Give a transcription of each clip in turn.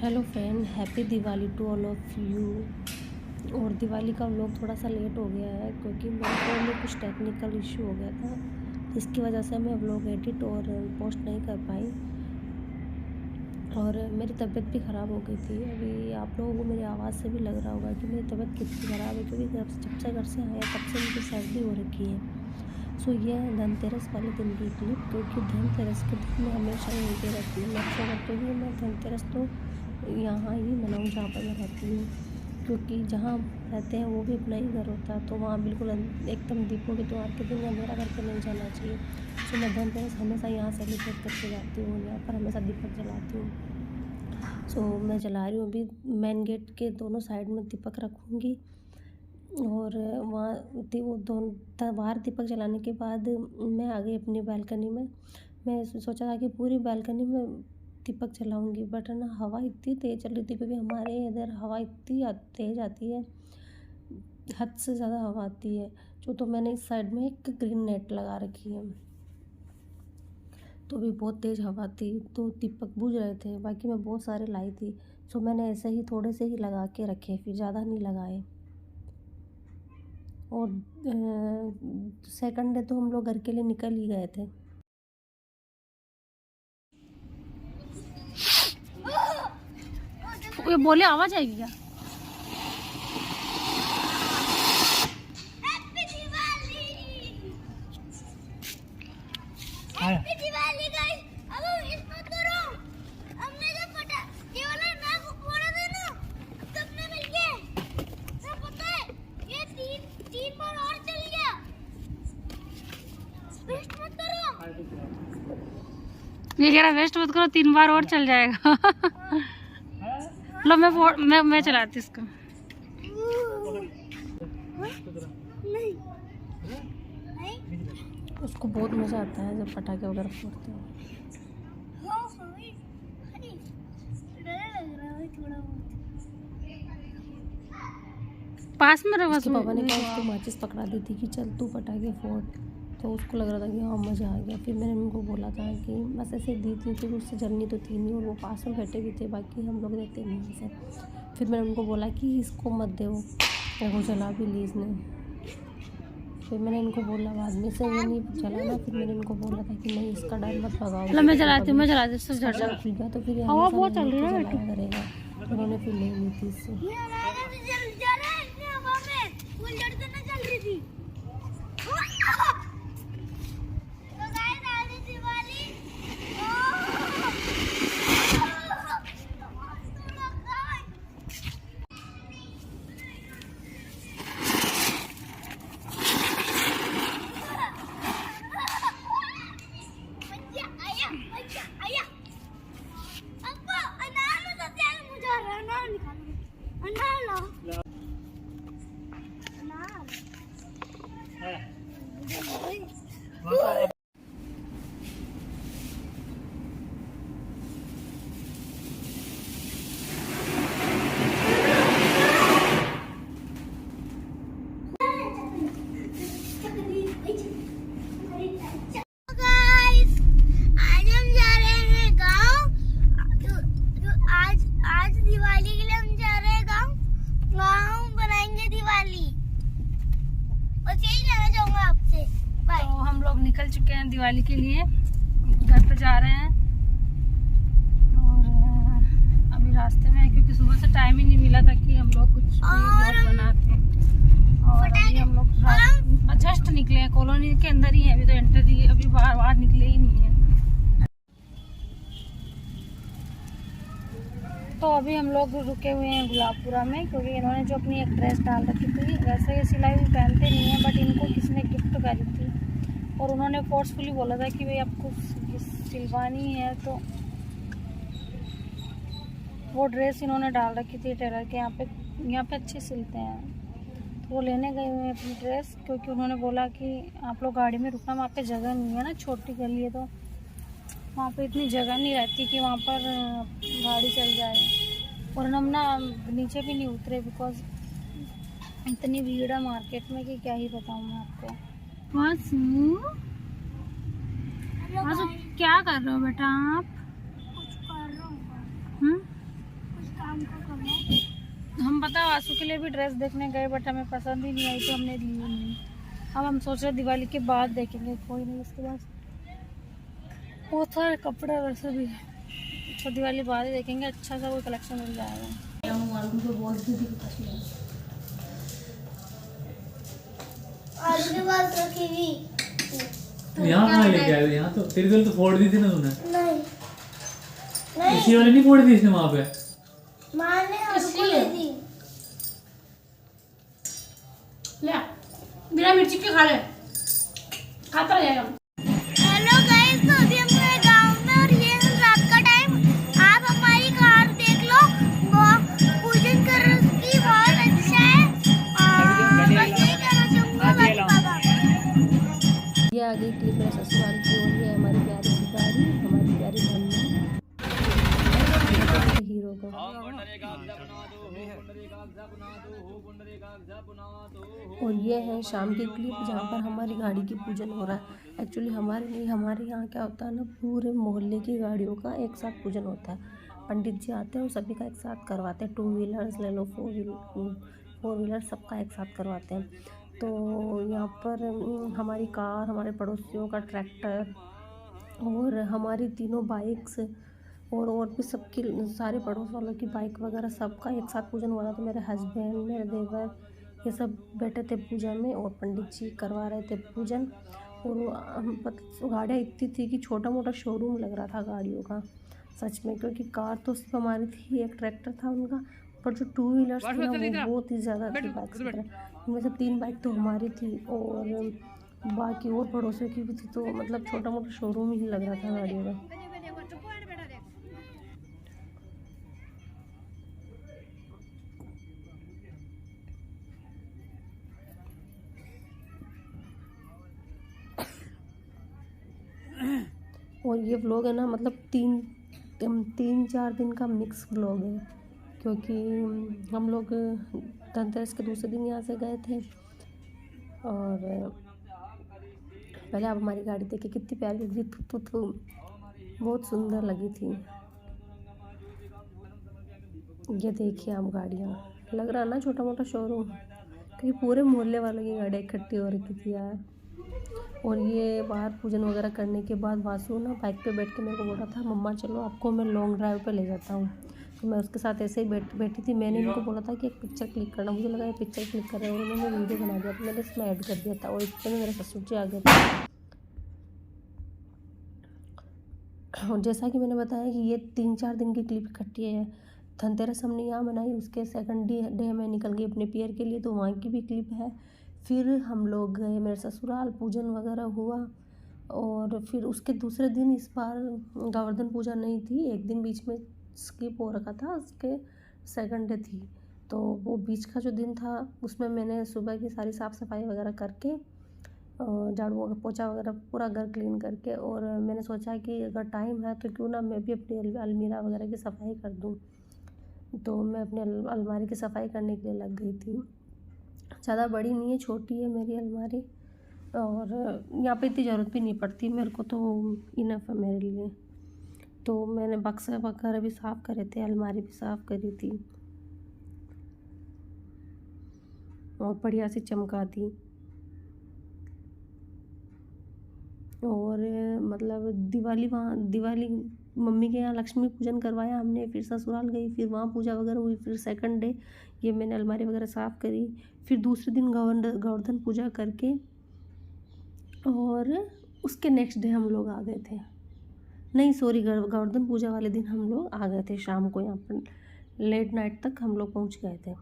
Hello friend, happy Diwali to all of you. और दिवाली का vlog थोड़ा सा लेट हो गया है क्योंकि मेरे फ़ोन में कुछ टेक्निकल इशू हो गया था, जिसकी वजह से मैं व्लॉग एडिट और पोस्ट नहीं कर पाई और मेरी तबीयत भी ख़राब हो गई थी। अभी आप लोगों को मेरी आवाज़ से भी लग रहा होगा कि मेरी तबीयत कितनी ख़राब है, क्योंकि जब से घर से आया तब से मुझे सर्दी हो रखी है। सो ये है धनतेरस वाले दिन की क्लिप, क्योंकि धनतेरस के दिन मैं हमेशा यहीं पे रहती हूँ। मैं ऐसा करती हूँ कि मैं धनतेरस तो यहाँ ही मनाऊँ जहाँ पर मैं रहती हूँ, क्योंकि जहाँ रहते हैं वो भी अपना ही घर होता है, तो वहाँ बिल्कुल एकदम दीपों के त्योहार के दिन अंधेरा करके नहीं जाना चाहिए। सो मैं धनतेरस हमेशा यहाँ सेलिब्रेट करके जाती हूँ, यहाँ पर हमेशा दीपक जलाती हूँ। सो मैं जला रही हूँ अभी। मेन गेट के दोनों साइड में दीपक रखूँगी और वहाँ वो दोनों बाहर दीपक जलाने के बाद मैं आ गई अपनी बालकनी में। मैं सोचा था कि पूरी बालकनी में दीपक जलाऊंगी, बट ना हवा इतनी तेज़ चल रही थी, क्योंकि हमारे इधर हवा इतनी तेज़ आती है, हद से ज़्यादा हवा आती है। तो मैंने इस साइड में एक ग्रीन नेट लगा रखी है, तो भी बहुत तेज़ हवा थी तो दीपक बुझ रहे थे। बाकी मैं बहुत सारे लाई थी, सो मैंने ऐसे ही थोड़े से ही लगा के रखे, फिर ज़्यादा नहीं लगाए। और सेकंड डे तो हम लोग घर के लिए निकल ही गए थे। ये बोले आवाज आएगी क्या? Happy Diwali guys. अब मिस मत करो। हमने जो पटा ये वाला ना फोड़ा था ना, सबने मिलके सब पता है ये तीन बार और चल गया। वेस्ट मत करो। ये कह रहा वेस्ट मत करो, 3 बार और चल जाएगा। लो मैं चलाती इसको। नहीं उसको बहुत मज़ा आता है जब पटाखे वगैरह फोड़ते हैं। डर लग रहा है थोड़ा बहुत। पास में रहो। उसके पापा ने कहा उसको माचिस पकड़ा दी थी कि चल तू पटाखे फोड़, तो उसको लग रहा था कि हाँ मज़ा आ गया। फिर मैंने उनको बोला था कि बस ऐसे दी थी, क्योंकि उससे जलनी तो थी नहीं और वो पास में बैठे भी थे, बाकी हम लोग रहते नहीं ऐसे। फिर मैंने उनको बोला कि इसको मत दे, वो जला भी ली इसने। फिर मैंने इनको बोला बाद में से ये नहीं जलाना, फिर मैंने इनको बोला था कि नहीं इसका डर मत लगाओ। लो मैं चलाती हूँ सब झड़ झड़ गया तो फिर हवा बहुत चल रही है जलाया करेगा। उन्होंने फिर ले ली थी इससे। ये हमारे से जल जा रहा है इतनी हवा में, फुल जड़ तो ना चल रही थी। तो गाइस आज दिवाली निकल चुके हैं दिवाली के लिए, घर पे जा रहे हैं। और अभी रास्ते में है, क्योंकि सुबह से टाइम ही नहीं मिला था कि हम लोग कुछ बनाते। और अभी हम लोग जस्ट निकले हैं, कॉलोनी के अंदर ही है, अभी तो एंटर ही, अभी बाहर निकले ही नहीं है। तो अभी हम लोग रुके हुए हैं गुलाबपुरा में, क्योंकि इन्होंने जो अपनी एक ड्रेस डाल रखी थी, वैसे ये सिलाई भी पहनते नहीं है, बट इनको किसी ने गिफ्ट करी थी और उन्होंने फोर्सफुली बोला था कि भाई आपको सिलवानी है। तो वो ड्रेस इन्होंने डाल रखी थी टेलर के यहाँ पे अच्छे सिलते हैं, तो वो लेने गए हुए हैं अपनी ड्रेस, क्योंकि उन्होंने बोला कि आप लोग गाड़ी में रुकना, वहाँ पे जगह नहीं है ना, छोटी गली है, तो वहाँ पे इतनी जगह नहीं रहती कि वहाँ पर गाड़ी चल जाए। और हम ना नीचे भी नहीं उतरे, बिकॉज इतनी भीड़ है मार्केट में कि क्या ही बताऊँ मैं आपको। वासु क्या कर रहे हो बेटा आप? कुछ कर रहा हूँ। हम पता आंसू के लिए भी ड्रेस देखने गए बट हमें पसंद ही नहीं आई तो हमने ली नहीं। अब हम सोच रहे दिवाली के बाद देखेंगे, कोई नहीं उसके बाद बहुत सारे कपड़े वैसे भी, तो दिवाली बाद ही देखेंगे, अच्छा सा कोई कलेक्शन मिल जाएगा। आज के बाद रखेगी यहाँ कहाँ लेके आए थे? यहाँ तो तेरी गल तो फोड़ दी थी ना तूने। नहीं इसी वाले नहीं फोड़ी थी इसने वहाँ पे? माँ ने हमको दे दी। ले बिना मिर्ची के खा ले, खाता रहेगा। हेलो गाइस, तो अभी हम गए गांव में और ये है रात का टाइम। आप हमारी कार देख लो, वो पूजन कर उसकी बहुत अच्छा है और बस यही कहना चाहूँगा बस बाबा। ये आ गई क्लिप मेरे ससुराल की और ये हमारी प्यारी सी गाड़ी, हमारी प्यारी धन्ना हीरो को। और ये है शाम की क्लिप जहाँ पर हमारी गाड़ी की पूजन हो रहा है। एक्चुअली हमारे नहीं, हमारे यहाँ क्या होता है ना, पूरे मोहल्ले की गाड़ियों का एक साथ पूजन होता है। पंडित जी आते हैं और सभी का एक साथ करवाते हैं। 2 व्हीलर्स ले लो, 4 व्हीलर सबका एक साथ करवाते हैं। तो यहाँ पर हमारी कार, हमारे पड़ोसियों का ट्रैक्टर और हमारी तीनों बाइक्स और भी सबकी, सारे पड़ोस वालों की बाइक वगैरह सबका एक साथ पूजन हो रहा था। मेरे हस्बैंड, मेरे देवर, ये सब बैठे थे पूजा में और पंडित जी करवा रहे थे पूजन। और गाड़ियाँ इतनी थी कि छोटा मोटा शोरूम लग रहा था गाड़ियों का सच में, क्योंकि कार तो सिर्फ हमारी थी, एक ट्रैक्टर था उनका, पर जो 2 व्हीलर्स थी ना वो बहुत ही ज़्यादा थी बाइक की तरह। उनमें से 3 बाइक तो हमारी थी और बाकी और पड़ोसियों की भी थी। तो मतलब छोटा मोटा शोरूम ही लग रहा था गाड़ियों का। और ये व्लॉग है ना, मतलब 3-4 दिन का मिक्स व्लॉग है, क्योंकि हम लोग धनतेरस के दूसरे दिन यहाँ से गए थे। और पहले आप हमारी गाड़ी देखिए कितनी प्यारी लग रही थी, बहुत सुंदर लगी थी। ये देखिए आप गाड़ियाँ, लग रहा है ना छोटा मोटा शोरूम, क्योंकि पूरे मोहल्ले वालों की गाड़ियाँ इकट्ठी हो रखी थी यार। और ये बाहर पूजन वगैरह करने के बाद वासु ना बाइक पे बैठ के मेरे को बोल रहा था, मम्मा चलो आपको मैं लॉन्ग ड्राइव पे ले जाता हूँ। तो मैं उसके साथ ऐसे ही बैठी थी। मैंने इनको बोला था कि एक पिक्चर क्लिक करना, मुझे लगा ये पिक्चर क्लिक कर रहे हैं और उन्होंने वीडियो बना दिया, तो मैंने इसमें ऐड कर दिया था। और इसमें मेरे ससुर जी आ गए थे। और जैसा कि मैंने बताया कि ये 3-4 दिन की क्लिप इकट्ठी है। धनतेरस हमने यहाँ मनाई, उसके सेकंड डे मैं निकल गई अपने पियर के लिए, तो वहाँ की भी क्लिप है। फिर हम लोग गए मेरे ससुराल, पूजन वगैरह हुआ। और फिर उसके दूसरे दिन, इस बार गोवर्धन पूजा नहीं थी, एक दिन बीच में स्किप हो रखा था, उसके सेकंड डे थी। तो वो बीच का जो दिन था उसमें मैंने सुबह की सारी साफ़ सफाई वगैरह करके, झाड़ू वगैरह पोछा वगैरह पूरा घर क्लीन करके, और मैंने सोचा कि अगर टाइम है तो क्यों ना मैं भी अपनी अलमीरा वगैरह की सफाई कर दूँ। तो मैं अपनी अलमारी की सफाई करने के लिए लग गई थी। ज़्यादा बड़ी नहीं है, छोटी है मेरी अलमारी, और यहाँ पे इतनी ज़रूरत भी नहीं पड़ती मेरे को, तो इनफ है मेरे लिए। तो मैंने बक्से वगैरह भी साफ़ करे थे, अलमारी भी साफ़ करी थी और बढ़िया से चमका दी। और मतलब दिवाली मम्मी के यहाँ लक्ष्मी पूजन करवाया हमने, फिर ससुराल गई, फिर वहाँ पूजा वगैरह हुई। फिर सेकंड डे ये मैंने अलमारी वगैरह साफ़ करी। फिर दूसरे दिन गोवर्धन पूजा करके, और उसके नेक्स्ट डे हम लोग आ गए थे। नहीं सॉरी, गोवर्धन पूजा वाले दिन हम लोग आ गए थे शाम को, यहाँ पर लेट नाइट तक हम लोग पहुँच गए थे।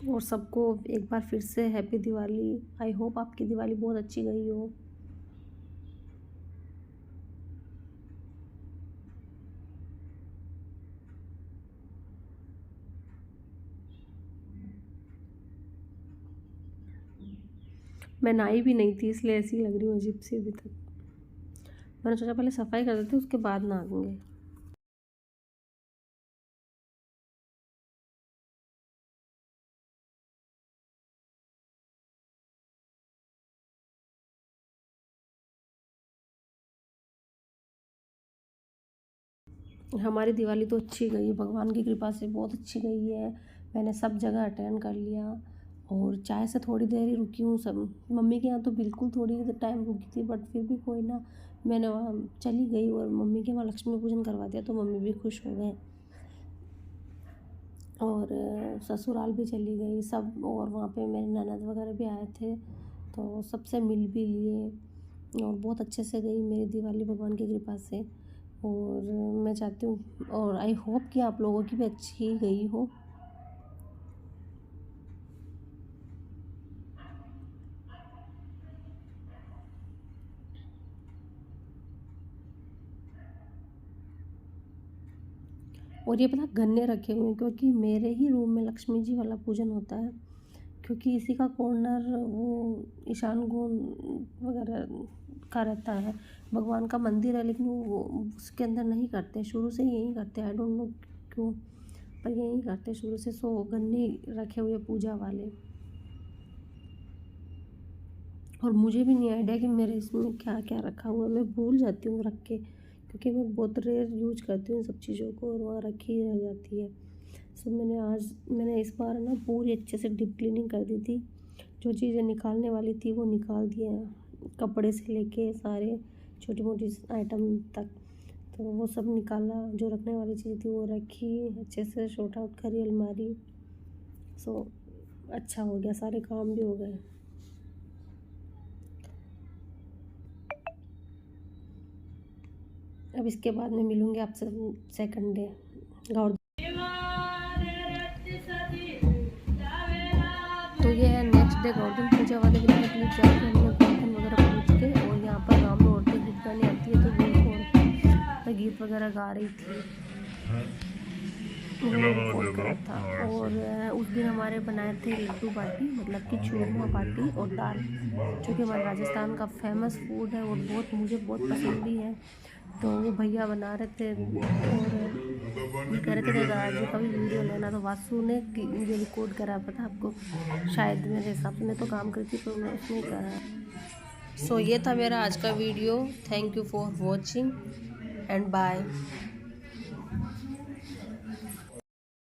और सबको एक बार फिर से हैप्पी दिवाली। आई होप आपकी दिवाली बहुत अच्छी गई हो। मैं नहाई भी नहीं थी, इसलिए ऐसी लग रही हूँ अजीब सी अभी तक। मैंने सोचा पहले सफाई कर देते उसके बाद नहाएंगे। हमारी दिवाली तो अच्छी गई, भगवान की कृपा से बहुत अच्छी गई है। मैंने सब जगह अटेंड कर लिया और चाय से थोड़ी देर ही रुकी हूँ। सब मम्मी के यहाँ तो बिल्कुल थोड़ी टाइम रुकी थी, बट फिर भी कोई ना, मैंने वहाँ चली गई और मम्मी के वहाँ लक्ष्मी पूजन करवा दिया तो मम्मी भी खुश हो गए। और ससुराल भी चली गई सब, और वहाँ पे मेरे ननद वगैरह भी आए थे तो सबसे मिल भी लिए और बहुत अच्छे से गई मेरी दिवाली भगवान की कृपा से। और मैं चाहती हूँ और आई होप कि आप लोगों की भी अच्छी ही गई हो। और ये पता गन्ने रखे हुए हैं क्योंकि मेरे ही रूम में लक्ष्मी जी वाला पूजन होता है, क्योंकि इसी का कॉर्नर वो ईशान कोण वगैरह का रहता है। भगवान का मंदिर है लेकिन वो उसके अंदर नहीं करते, शुरू से यहीं करते, आई डोंट नो क्यों, पर यहीं करते शुरू से। सो गन्ने रखे हुए पूजा वाले, और मुझे भी नहीं आइडिया कि मेरे इसमें क्या क्या रखा हुआ है, मैं भूल जाती हूँ रख के, क्योंकि मैं बहुत रेयर यूज करती हूँ इन सब चीज़ों को और वहाँ रखी रह जाती है। सो मैंने इस बार ना पूरी अच्छे से डीप क्लीनिंग कर दी थी। जो चीज़ें निकालने वाली थी वो निकाल दिया, कपड़े से लेके सारे छोटी मोटी आइटम तक, तो वो सब निकाला। जो रखने वाली चीज़ थी वो रखी, अच्छे से शॉर्ट आउट करी अलमारी। सो अच्छा हो गया, सारे काम भी हो गए। अब इसके बाद मैं मिलूँगी आपसे सेकंड डे गौर। तो ये है नेक्स्ट डे गोवर्धन पूजा वाले दिन के लिए जाकर हमने गोवर्धन वगैरह पूज के, और यहाँ पर गाँव में औरतें गीत गाने आती है तो गीत वगैरह गा रही थी, वो रिकॉर्ड करा था। और उस दिन हमारे बनाए थे लड्डू बाटी, मतलब कि चूरमा बाटी और दाल, जो कि हमारे राजस्थान का फेमस फूड है और मुझे बहुत पसंद भी है। तो वो भैया बना रहे थे और ये कह रहे थे कि दादाजी का भी वीडियो लेना, तो वासु ने मुझे रिकॉर्ड करा, पता आपको, शायद मेरे हिसाब से, मैं तो काम करती तो मैं उसने करा। सो ये था मेरा आज का video. Thank you for watching and bye.